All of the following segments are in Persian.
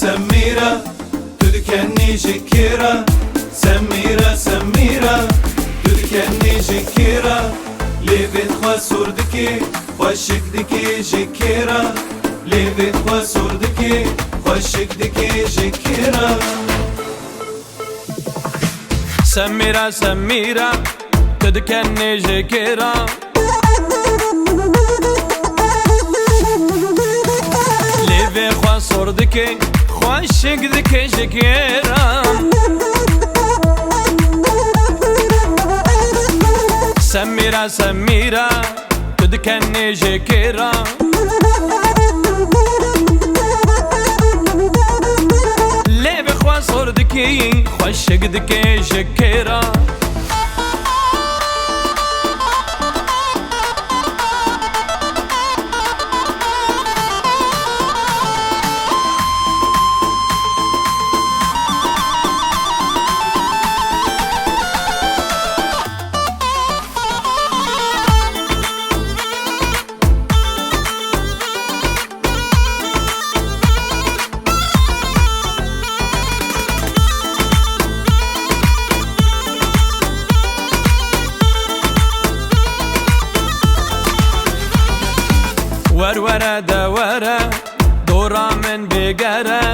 سميرة تذكرني جكيرة سميرة سميرة تذكرني جكيرة ليفت خوا سوردكي خوشك دكي جكيرة ليفت خوا سوردكي خوشك دكي جكيرة سميرة سميرة تذكرني جكيرة ليفي خوا صوردكي خوشك دكي جكيرة سميرة سميرة تذكرني جكيرة ليفي خوا صوردكي خوشك دكي جكيرة ورورة دورة دورة من بقرة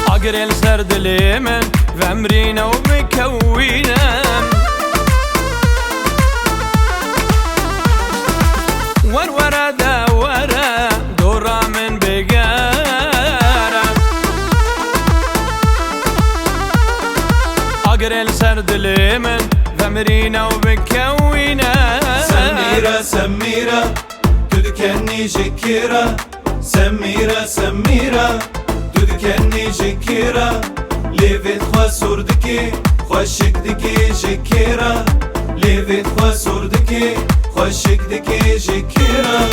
أقري السرد اليمن فأمرينا ومكوينا ورورة دورة دورة من بقرة أقري السرد اليمن فأمرينا ومكوينا سميرة سميرة تذكرني جكيرة سميرة سميرة تذكرني جكيرة ليفت خوا سوردكي خوشك دكي جكيرة ليفت خوا سوردكي خوشك دكي جكيرة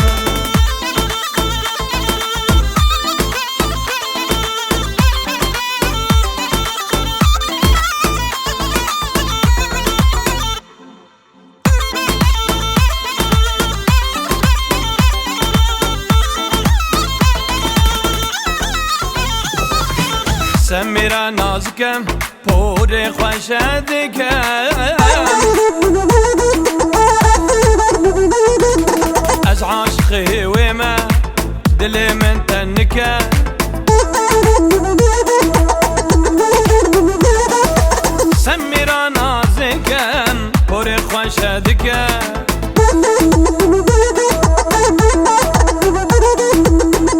سميرة نازكم بوري خوشدكم از عاشقي وما دلي من تنكه سميرة نازكم بوري خوشدكم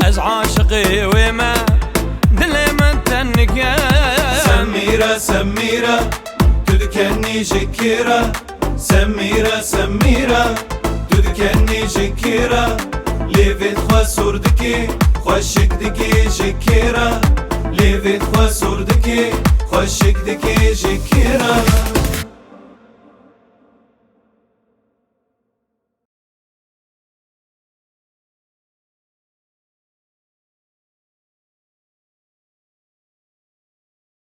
از عاشقي وما سميرة سميرة تذكرني جكيرة سميرة سميرة تذكرني جكيرة ليفت خوا سوردكي خوشك دكي جكيرة ليفت خوا سوردكي خوشك دكي جكيرة